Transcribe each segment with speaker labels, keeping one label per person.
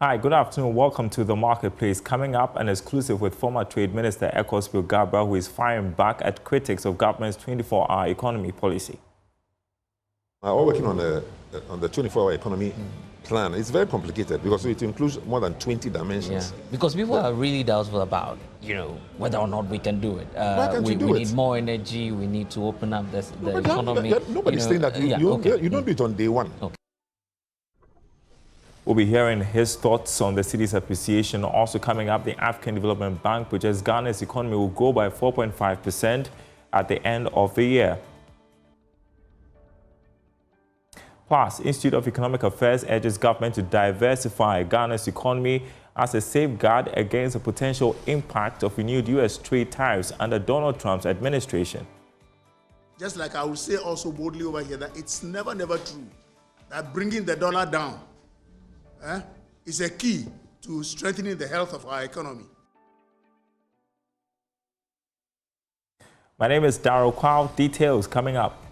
Speaker 1: Hi, good afternoon. Welcome to The Marketplace. Coming up, an exclusive with former Trade Minister Spio Garbrah, who is firing back at critics of government's 24-hour economy policy.
Speaker 2: We're working on the 24-hour economy plan. It's very complicated because it includes more than 20 dimensions.
Speaker 3: Yeah. Because people are really doubtful about, whether or not we can do it.
Speaker 2: Why can't you do it?
Speaker 3: We need more energy. We need to open up the economy.
Speaker 2: Nobody's saying that you don't do it on day one.
Speaker 3: Okay.
Speaker 1: We'll be hearing his thoughts on the city's appreciation. Also coming up, the African Development Bank projects Ghana's economy will grow by 4.5% at the end of the year. Plus, Institute of Economic Affairs urges government to diversify Ghana's economy as a safeguard against the potential impact of renewed U.S. trade tariffs under Donald Trump's administration.
Speaker 4: Just like I will say also boldly over here that it's never true that bringing the dollar down is a key to strengthening the health of our economy.
Speaker 1: My name is Darryl Kwao. Details coming up.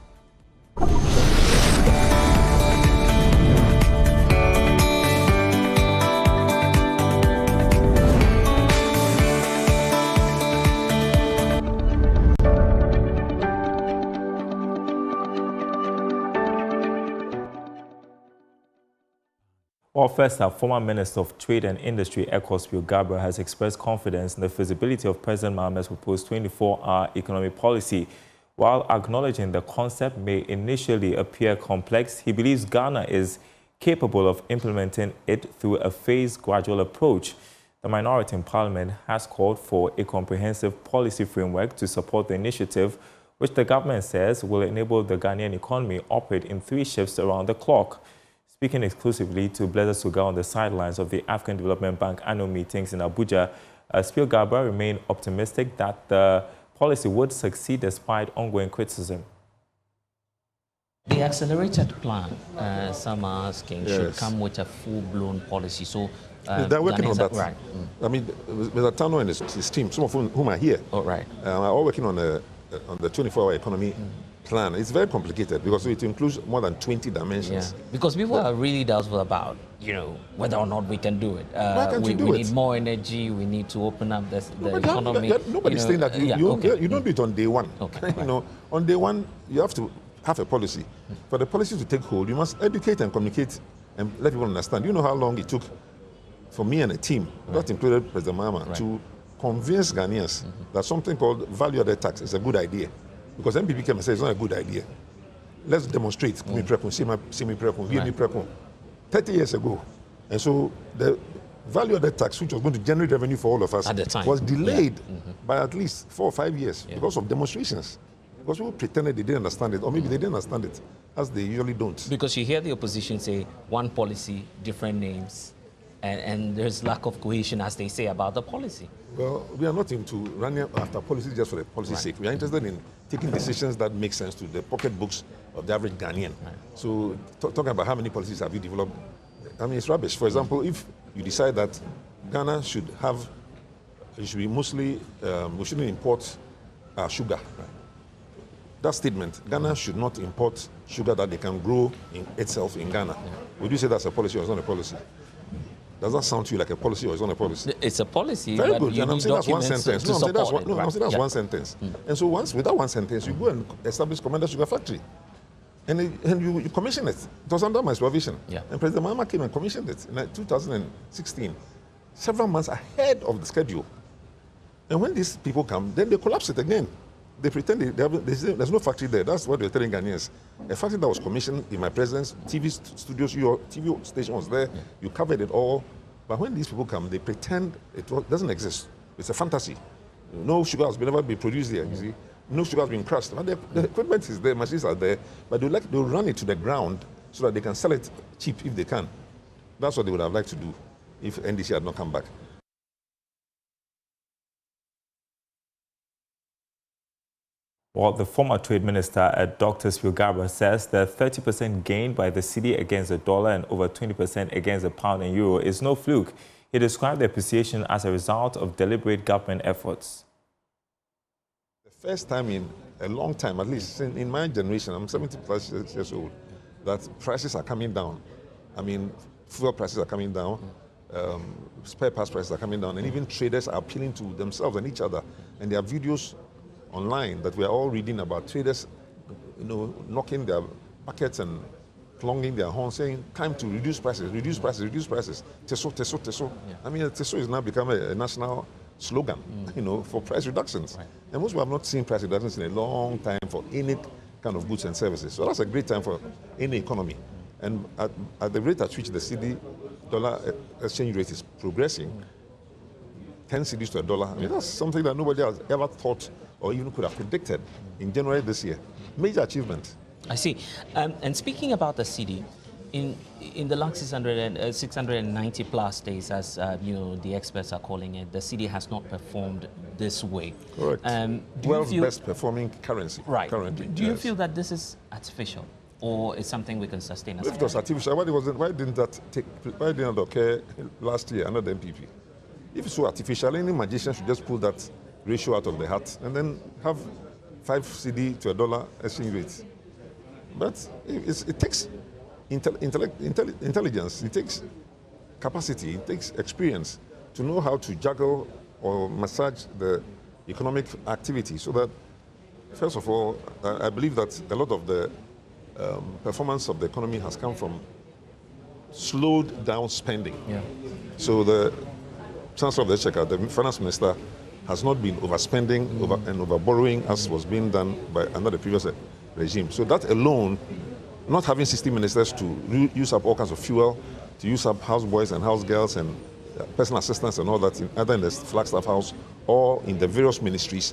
Speaker 1: Well, first up, former Minister of Trade and Industry Spio Garbrah has expressed confidence in the feasibility of President Mahama's proposed 24-hour economic policy. While acknowledging the concept may initially appear complex, he believes Ghana is capable of implementing it through a phased, gradual approach. The minority in Parliament has called for a comprehensive policy framework to support the initiative, which the government says will enable the Ghanaian economy operate in 3 shifts around the clock. Speaking exclusively to Blessed Sugar on the sidelines of the African Development Bank annual meetings in Abuja, Spio Garbrah remained optimistic that the policy would succeed despite ongoing criticism.
Speaker 3: The accelerated plan, some are asking, should come with a full-blown policy. So
Speaker 2: they're working on that.
Speaker 3: Right.
Speaker 2: I mean, Mr. Tano and his team, some of whom are here,
Speaker 3: right,
Speaker 2: are all working on the 24-hour economy plan. It's very complicated because it includes more than 20 dimensions.
Speaker 3: Yeah. Because people are really doubtful about, whether or not we can do it.
Speaker 2: Why can't you do it?
Speaker 3: We need more energy. We need to open up the economy.
Speaker 2: Nobody's saying that you don't do it on day one.
Speaker 3: Okay.
Speaker 2: On day one, you have to have a policy. For the policy to take hold, you must educate and communicate and let people understand. You know how long it took for me and a team, that included President Mahama, to convince Ghanaians that something called value-added tax is a good idea. Because MPP came and said it's not a good idea. Let's demonstrate. 30 years ago. And so the value-added tax, which was going to generate revenue for all of us,
Speaker 3: at the time,
Speaker 2: was delayed by at least 4 or 5 years because of demonstrations. Because people pretended they didn't understand it, or maybe they didn't understand it, as they usually don't.
Speaker 3: Because you hear the opposition say one policy, different names, and there's lack of cohesion, as they say, about the policy.
Speaker 2: Well, we are not into running after policy just for the policy's sake. We are interested in taking decisions that make sense to the pocketbooks of the average Ghanaian. So talking about how many policies have you developed, I mean, it's rubbish. For example, if you decide that Ghana should be mostly, we shouldn't import sugar. That statement, Ghana should not import sugar that they can grow itself in Ghana. Would you say that's a policy or it's not a policy? Does that sound to you like a policy or is it not a policy?
Speaker 3: It's a policy.
Speaker 2: Very good. And I'm saying that's one sentence. I'm saying that's one sentence. And so with that one sentence, you go and establish Commander Sugar Factory. And you commission it. It was under my supervision. And President Mahama came and commissioned it in 2016, several months ahead of the schedule. And when these people come, then they collapse it again. They pretend there's no factory there. That's what they're telling Ghanaians. A factory that was commissioned in my presence, TV studios, your TV station was there, you covered it all. But when these people come, they pretend it doesn't exist. It's a fantasy. No sugar has never been produced here, you see. No sugar has been crushed. But the equipment is there, machines are there, but they'll run it to the ground so that they can sell it cheap if they can. That's what they would have liked to do if NDC had not come back.
Speaker 1: Well, the former Trade Minister, Dr. Spio Garbrah, says the 30% gain by the cedi against the dollar and over 20% against the pound and euro is no fluke. He described the appreciation as a result of deliberate government efforts.
Speaker 2: The first time in a long time, at least in my generation, I'm 70+ years old, that prices are coming down. I mean, fuel prices are coming down. spare parts prices are coming down, and even traders are appealing to themselves and each other. And there are videos online that we are all reading about traders, knocking their buckets and clanging their horns, saying, time to reduce prices, reduce prices, reduce prices. Teso, teso, teso. Yeah. I mean, teso is now become a national slogan, for price reductions. Right. And most people have not seen price reductions in a long time for any kind of goods and services. So that's a great time for any economy. And at the rate at which the Cedi dollar exchange rate is progressing, 10 cedis to a dollar, I mean, that's something that nobody has ever thought or even could have predicted in January this year. Major achievement.
Speaker 3: I see. And speaking about the Cedi, in the last 690 plus days, as the experts are calling it, the Cedi has not performed this way.
Speaker 2: Correct. World's best performing currency.
Speaker 3: Right.
Speaker 2: Currently.
Speaker 3: Do you feel that this is artificial, or is something we can sustain?
Speaker 2: If it was artificial, why didn't that occur last year under the MPP? If it's so artificial, any magician should just pull that ratio out of the hat and then have 5 Cedi to a dollar exchange rate. But it takes intelligence, it takes capacity, it takes experience to know how to juggle or massage the economic activity, so that, first of all, I believe that a lot of the performance of the economy has come from slowed down spending. Yeah. So the Chancellor of the Exchequer, the Finance Minister, has not been overspending and overborrowing as was being done under the previous regime. So that alone, not having 60 ministers to use up all kinds of fuel, to use up houseboys and housegirls and personal assistants and all that, either in the Flagstaff House or in the various ministries,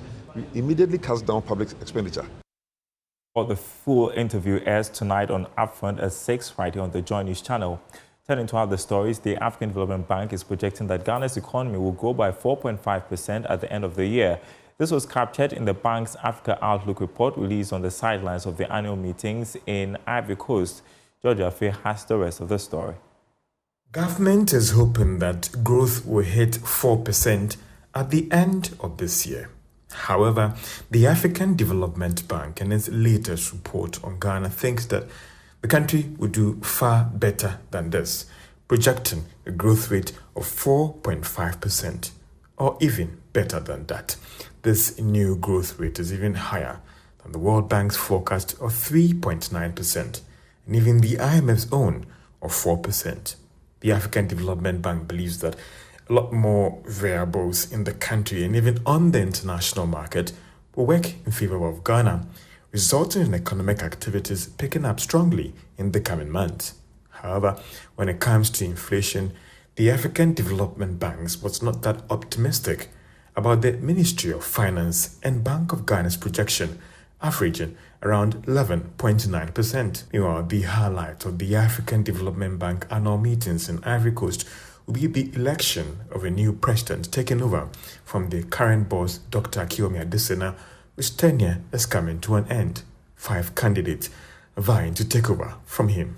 Speaker 2: immediately cuts down public expenditure.
Speaker 1: Well, the full interview airs tonight on Upfront at 6 Friday on the Joy News channel. Turning to other stories, the African Development Bank is projecting that Ghana's economy will grow by 4.5% at the end of the year. This was captured in the bank's Africa Outlook report released on the sidelines of the annual meetings in Ivory Coast. Georgia Faye has the rest of the story.
Speaker 5: Government is hoping that growth will hit 4% at the end of this year. However, the African Development Bank in its latest report on Ghana thinks that the country will do far better than this, projecting a growth rate of 4.5%, or even better than that. This new growth rate is even higher than the World Bank's forecast of 3.9%, and even the IMF's own of 4%. The African Development Bank believes that a lot more variables in the country and even on the international market will work in favor of Ghana, resulting in economic activities picking up strongly in the coming months. However, when it comes to inflation, the African Development Bank was not that optimistic about the Ministry of Finance and Bank of Ghana's projection, averaging around 11.9%. Meanwhile, the highlight of the African Development Bank annual meetings in Ivory Coast will be the election of a new president taking over from the current boss, Dr. Akiyomi Adesina, whose tenure is coming to an end. 5 candidates vying to take over from him.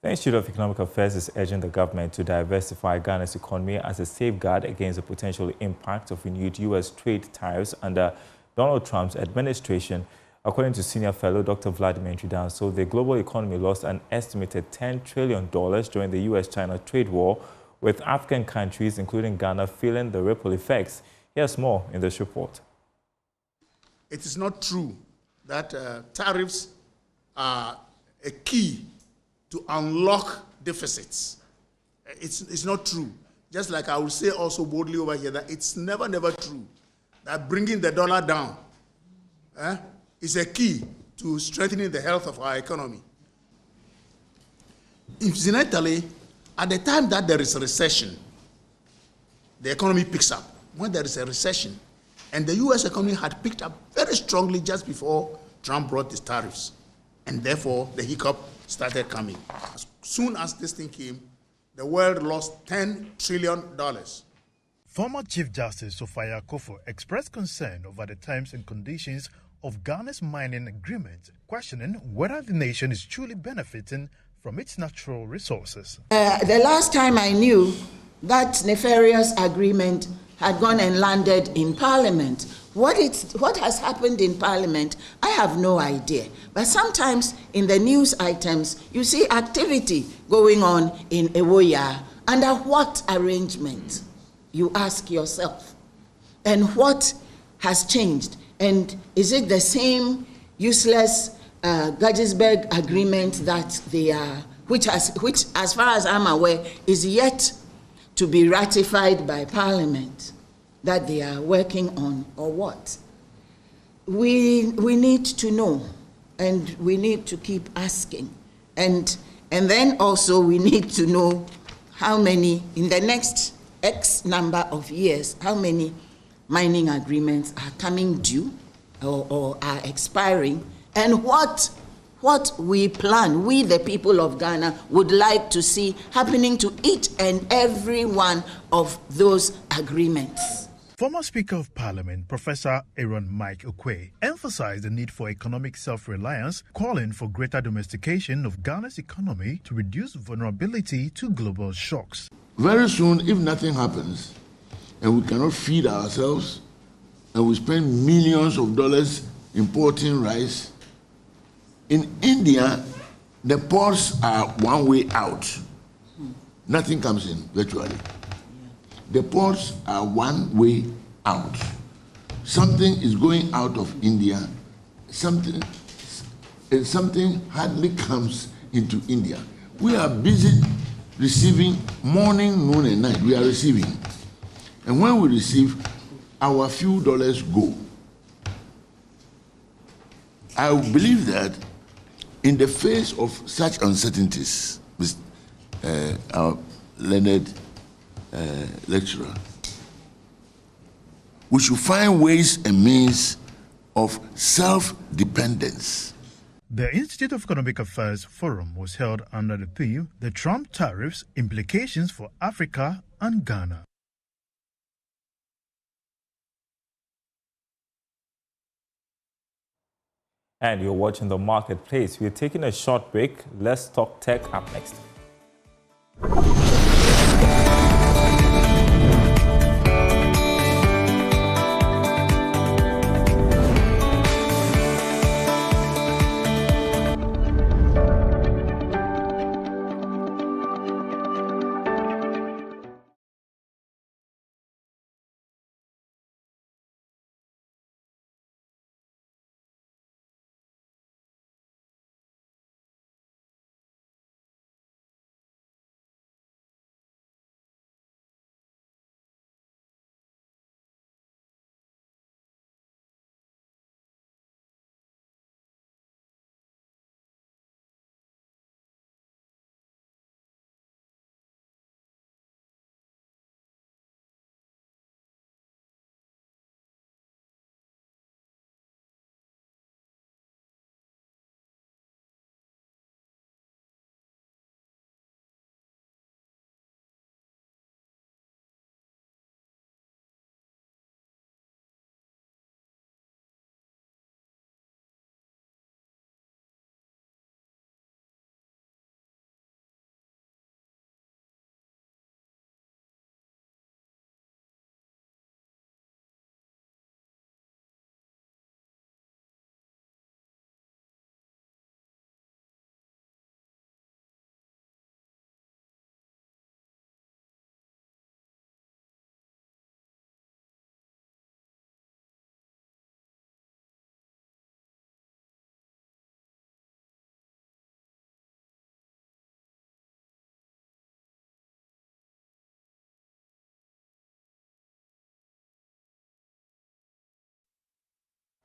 Speaker 1: The Institute of Economic Affairs is urging the government to diversify Ghana's economy as a safeguard against the potential impact of renewed U.S. trade tariffs under Donald Trump's administration. According to senior fellow Dr. Vladimir Tridanso, the global economy lost an estimated $10 trillion during the U.S.-China trade war, with African countries, including Ghana, feeling the ripple effects. Here's more in this report.
Speaker 4: It is not true that tariffs are a key to unlock deficits. It's not true. Just like I will say also boldly over here that it's never true that bringing the dollar down is a key to strengthening the health of our economy. Incidentally, at the time that there is a recession, the economy picks up. When there is a recession, and the U.S. economy had picked up very strongly just before Trump brought his tariffs, and therefore the hiccup started coming. As soon as this thing came, the world lost $10 trillion.
Speaker 6: Former Chief Justice Sophia Akofo expressed concern over the terms and conditions of Ghana's mining agreement, questioning whether the nation is truly benefiting from its natural resources.
Speaker 7: The last time I knew, that nefarious agreement had gone and landed in Parliament. What has happened in Parliament, I have no idea. But sometimes in the news items, you see activity going on in Ewoya Under what arrangement? You ask yourself. And what has changed? And is it the same useless Gettysburg Agreement that they are, which as far as I'm aware, is yet to be ratified by Parliament, that they are working on, or what? We need to know, and we need to keep asking. And then also we need to know how many, in the next X number of years, how many mining agreements are coming due or are expiring, and what we plan, we the people of Ghana, would like to see happening to each and every one of those agreements.
Speaker 6: Former Speaker of Parliament, Professor Aaron Mike Okwe, emphasized the need for economic self-reliance, calling for greater domestication of Ghana's economy to reduce vulnerability to global shocks.
Speaker 8: Very soon, if nothing happens, and we cannot feed ourselves, and we spend millions of dollars importing rice, in India, the ports are one way out. Nothing comes in, virtually. The ports are one way out. Something is going out of India. Something hardly comes into India. We are busy receiving morning, noon, and night. We are receiving. And when we receive, our few dollars go. I believe that in the face of such uncertainties, our learned lecturer, we should find ways and means of self-dependence.
Speaker 6: The Institute of Economic Affairs Forum was held under the theme, The Trump Tariffs, Implications for Africa and Ghana.
Speaker 1: And you're watching The Marketplace. We're taking a short break. Let's Talk Tech up next.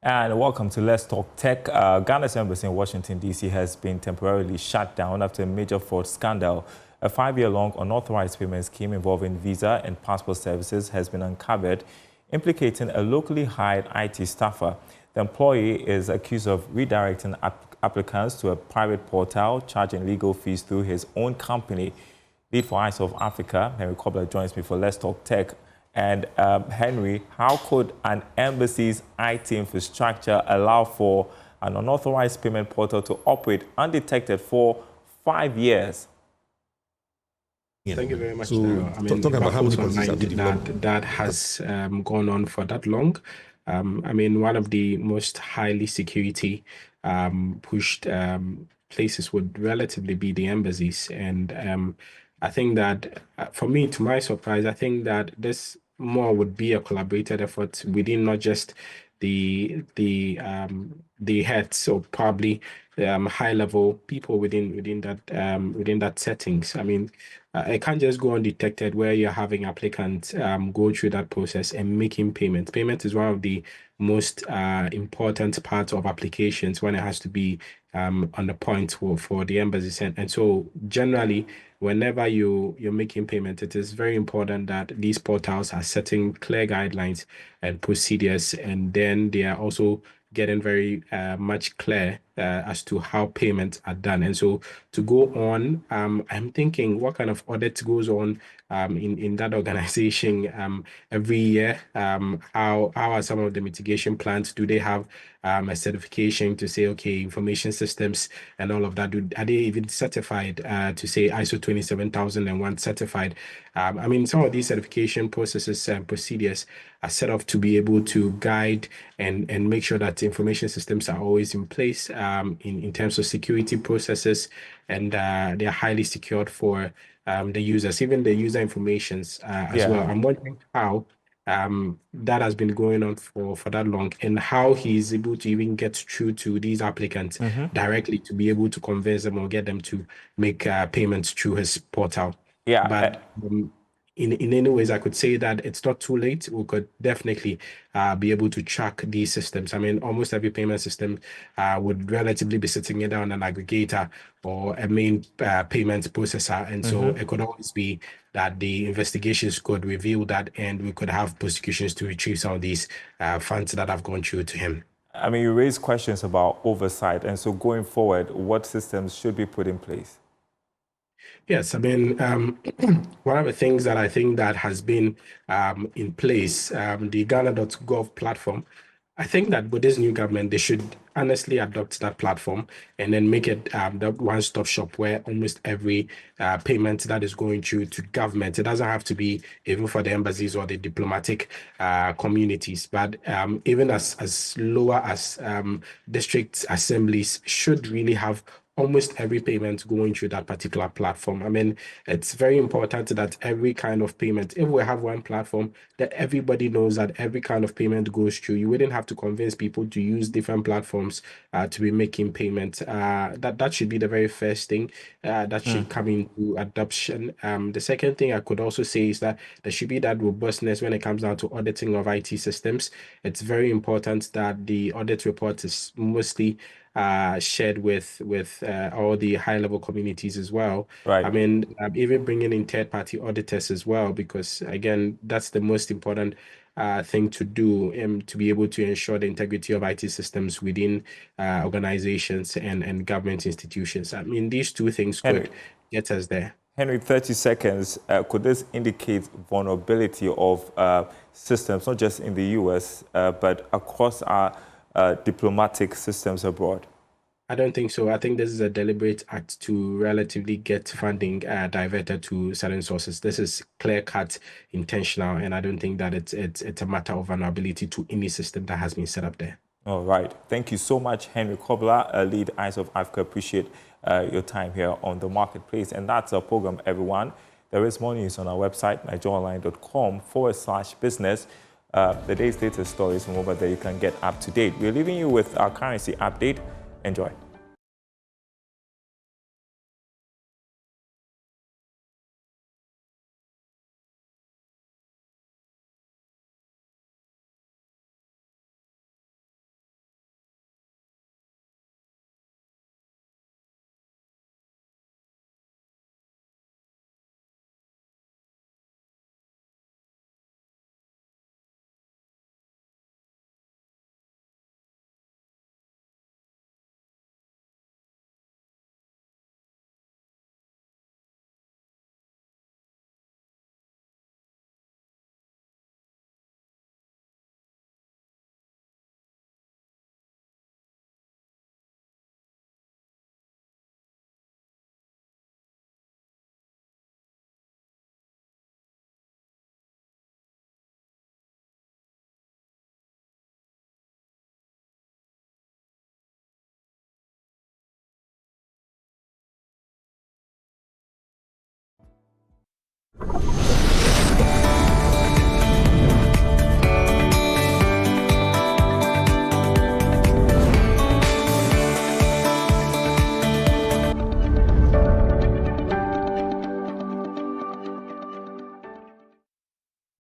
Speaker 1: And welcome to Let's Talk Tech. Ghana's embassy in Washington, D.C. has been temporarily shut down after a major fraud scandal. A 5-year-long unauthorized payment scheme involving visa and passport services has been uncovered, implicating a locally hired IT staffer. The employee is accused of redirecting applicants to a private portal, charging legal fees through his own company. Lead for Eyes of Africa, Henry Cobbler, joins me for Let's Talk Tech. And Henry, how could an embassy's IT infrastructure allow for an unauthorized payment portal to operate undetected for 5 years?
Speaker 9: Thank you very much. So, I mean, talking about how that has gone on for that long. I mean, one of the most highly security pushed places would relatively be the embassies, and I think that, for me, to my surprise, I think that this more would be a collaborated effort within not just the heads, or probably high level people within that settings. I mean, it can't just go undetected where you're having applicants go through that process and making payment. Payment is one of the most important parts of applications when it has to be on the point for the embassies. And so generally, whenever you're making payment, it is very important that these portals are setting clear guidelines and procedures, and then they are also getting very much clear as to how payments are done. And so to go on, I'm thinking what kind of audit goes on in that organization every year. How are some of the mitigation plans? Do they have a certification to say, okay, information systems and all of that? Are they even certified to say ISO 27001 certified? I mean, some of these certification processes and procedures are set up to be able to guide and make sure that information systems are always in place in terms of security processes, and they are highly secured for the users, even the user informations as well. I'm wondering how that has been going on for that long, and how he's able to even get through to these applicants directly to be able to convince them or get them to make payments through his portal. But in any ways, I could say that it's not too late. We could definitely be able to track these systems. I mean, almost every payment system would relatively be sitting either on an aggregator or a main payment processor. And so it could always be that the investigations could reveal that, and we could have prosecutions to retrieve some of these funds that have gone through to him.
Speaker 1: I mean, you raised questions about oversight. And so going forward, what systems should be put in place?
Speaker 9: Yes, I mean, one of the things that I think that has been in place, the Ghana.gov platform, I think that with this new government, they should honestly adopt that platform and then make it the one-stop shop where almost every payment that is going through to government, it doesn't have to be even for the embassies or the diplomatic communities, but even as lower as district assemblies should really have almost every payment going through that particular platform. I mean, it's very important that every kind of payment, if we have one platform, that everybody knows that every kind of payment goes through. You wouldn't have to convince people to use different platforms to be making payments. That should be the very first thing that should come into adoption. The second thing I could also say is that there should be that robustness when it comes down to auditing of IT systems. It's very important that the audit report is mostly shared with all the high-level communities as well.
Speaker 1: Right.
Speaker 9: I mean, even bringing in third-party auditors as well, because again, that's the most important thing to do to be able to ensure the integrity of IT systems within organizations and government institutions. I mean, these two things could get us there.
Speaker 1: Henry, 30 seconds. Could this indicate vulnerability of systems, not just in the US, but across our diplomatic systems abroad?
Speaker 9: I don't think so. I think this is a deliberate act to relatively get funding diverted to certain sources. This is clear-cut, intentional, and I don't think that it's a matter of vulnerability to any system that has been set up there.
Speaker 1: All right. Thank you so much, Henry Garbrah, lead Eyes of Africa. Appreciate your time here on The Marketplace. And that's our program, everyone. There is more news on our website, nigeriaonline.com/business. The day's latest stories from over there you can get up to date. We're leaving you with our currency update. Enjoy.